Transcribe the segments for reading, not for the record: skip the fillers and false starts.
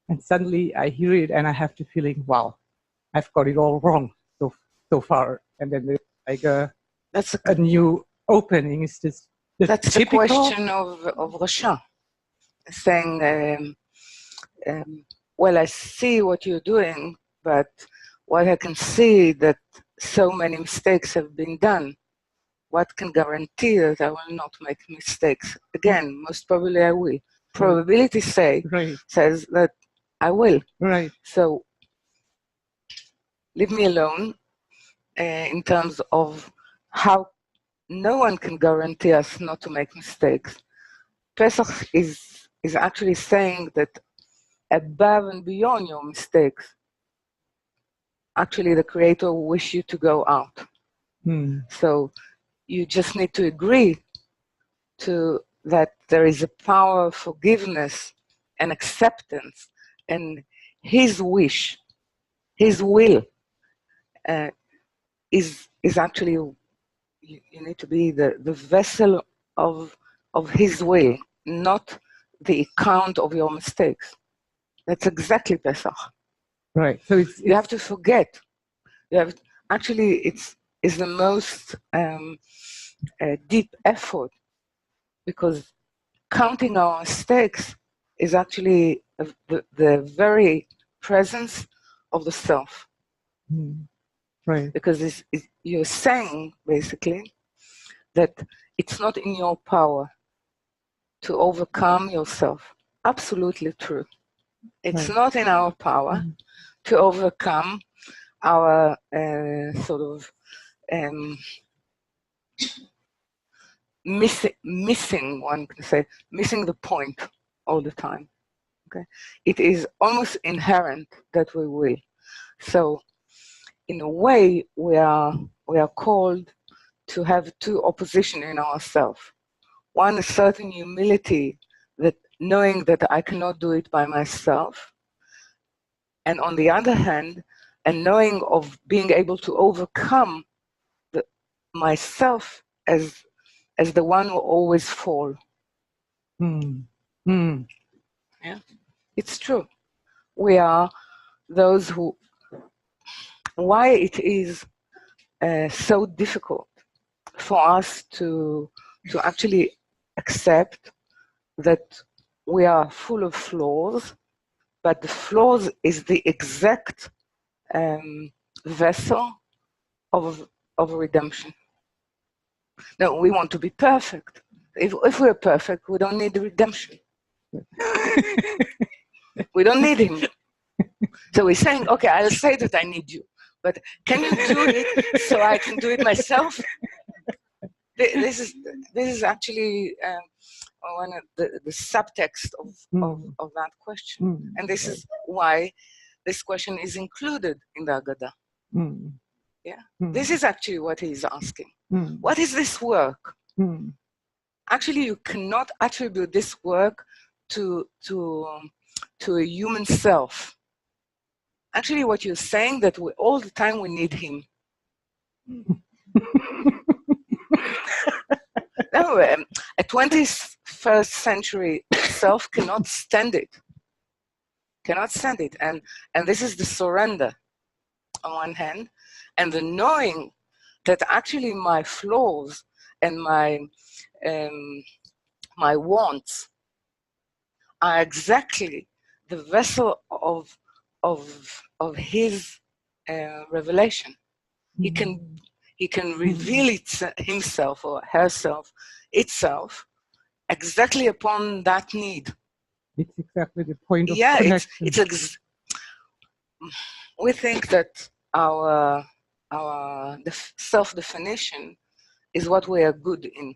and suddenly I hear it and I have the feeling, wow, I've got it all wrong so far. And then there's like a new opening. Is this that's typical? The question of Rasha, saying, well, I see what you're doing, but what I can see that so many mistakes have been done. What can guarantee that I will not make mistakes? Again, most probably I will. Probability says that I will. Right. So leave me alone in terms of how no one can guarantee us not to make mistakes. Pesach is actually saying that above and beyond your mistakes, actually the Creator will wish you to go out. So you just need to agree to that there is a power of forgiveness and acceptance, and His wish, His will is actually, you need to be the vessel of His will, not the account of your mistakes. That's exactly Pesach. Right. So you have to forget. You have actually it's the most deep effort, because counting our mistakes is actually the very presence of the self. Right. Because you're saying basically that it's not in your power to overcome yourself. Absolutely true. It's not in our power to overcome our sort of missing, one can say, missing the point all the time. Okay, it is almost inherent that we will. So, in a way, we are called to have two opposition in ourselves. One, a certain humility, that knowing that I cannot do it by myself, and on the other hand, a knowing of being able to overcome myself as the one who always fall. Yeah, it's true. We are those who. Why it is so difficult for us to actually accept that we are full of flaws, but the flaws is the exact vessel of redemption. No, we want to be perfect. If we're perfect, we don't need the redemption. We don't need him. So we're saying, okay, I'll say that I need you, but can you do it so I can do it myself? This is actually one of the subtext of that question, and this is why this question is included in the Agada. Yeah, this is actually what he's asking. What is this work? Actually, you cannot attribute this work to a human self. Actually, what you're saying that all the time we need him. No, a 21st century self cannot stand it. Cannot stand it, and this is the surrender on one hand, and the knowing that actually my flaws and my wants are exactly the vessel of his revelation. He can reveal himself or herself, itself, exactly upon that need. It's exactly the point of connection. We think that our self-definition is what we are good in.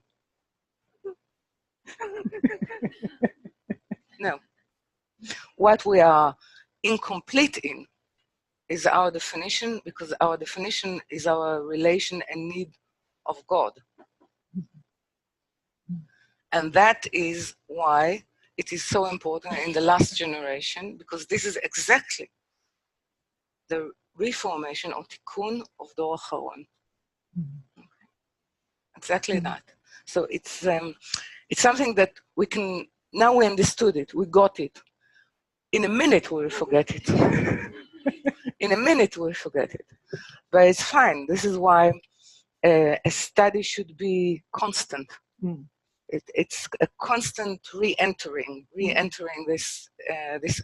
No. What we are incomplete in is our definition, because our definition is our relation and need of God. And that is why it is so important in the last generation, because this is exactly the reformation or tikkun of Dor HaCharon. Exactly that. So it's something that we can, now we understood it, we got it. in a minute we'll forget it. In a minute we'll forget it. But it's fine. This is why a study should be constant. It's a constant re-entering this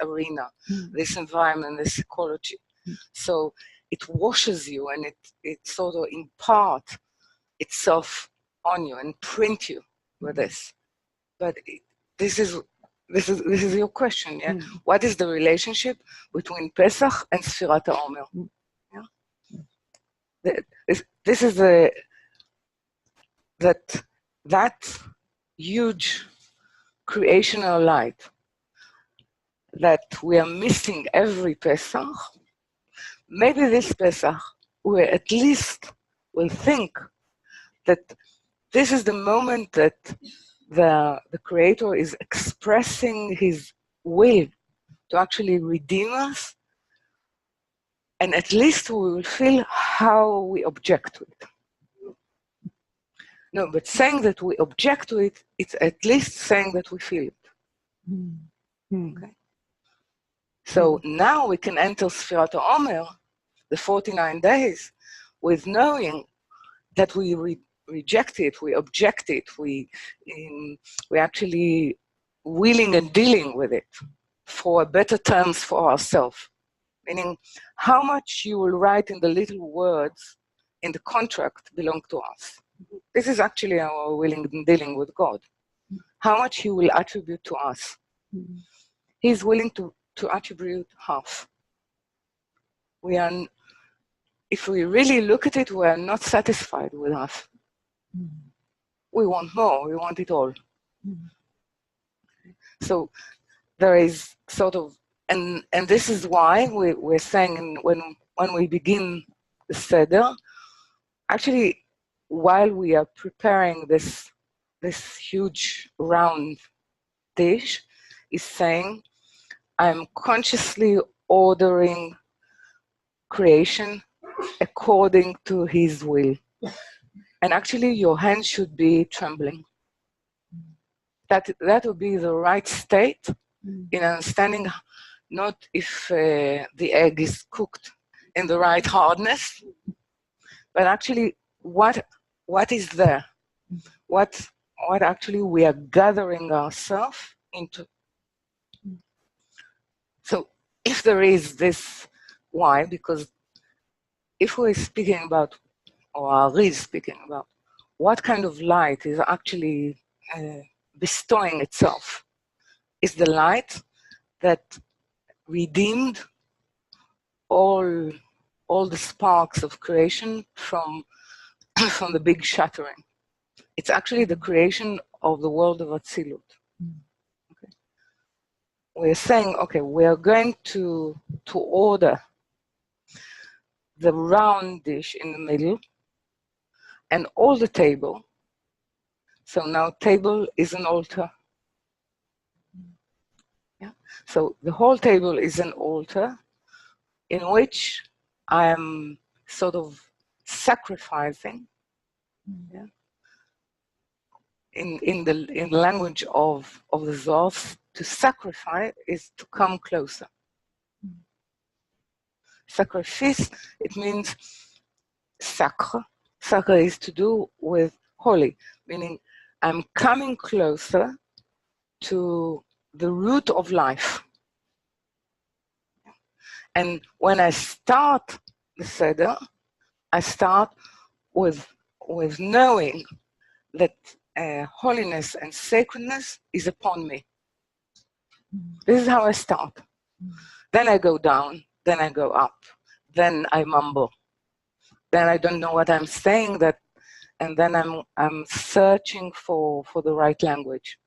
arena, this environment, this ecology. So it washes you, and it sort of impart itself on you and print you with this. But this is your question, yeah? What is the relationship between Pesach and Sfirat HaOmer? Yeah? This is that huge creational light that we are missing every Pesach. Maybe this Pesach, we at least will think that this is the moment that the Creator is expressing His will to actually redeem us, and at least we will feel how we object to it. No, but saying that we object to it, it's at least saying that we feel it. Okay? So now we can enter Sfirat HaOmer, the 49 days, with knowing that we reject it, we object it, we actually willing and dealing with it for better terms for ourselves. Meaning, how much you will write in the little words in the contract belong to us. This is actually our willing and dealing with God. How much He will attribute to us. He's willing to attribute half. If we really look at it, we are not satisfied with half. We want more, we want it all. So there is sort of, and this is why we're saying when we begin the Seder, actually, while we are preparing this huge round dish, is saying, I'm consciously ordering creation according to His will. And actually, your hands should be trembling. That would be the right state in understanding not if the egg is cooked in the right hardness, but actually what is there, what actually we are gathering ourselves into. So if there is this, why? Because if we're speaking about, or Ari is speaking about, what kind of light is actually bestowing itself, is the light that redeemed all the sparks of creation from the big shattering. It's actually the creation of the world of Atzilut. Okay. We're saying, okay, we are going to order the round dish in the middle and all the table. So now table is an altar. Yeah. So the whole table is an altar in which I am sort of sacrificing. Yeah. In the language of the Zohar, to sacrifice is to come closer. Sacrifice, it means sacre. Sacre is to do with holy, meaning I'm coming closer to the root of life. And when I start the Seder, I start with knowing that holiness and sacredness is upon me. This is how I start. Then I go down, then I go up, then I mumble. Then I don't know what I'm saying, and then I'm searching for the right language.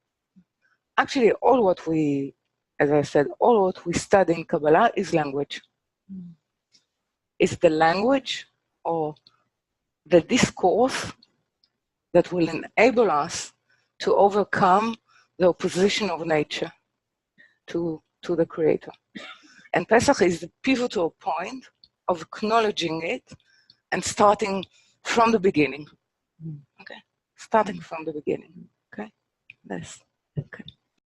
Actually, all what we, as I said, all what we study in Kabbalah is language. It's the language or the discourse that will enable us to overcome the opposition of nature to the Creator. And Pesach is the pivotal point of acknowledging it and starting from the beginning. Okay? Starting from the beginning. Okay? That's okay.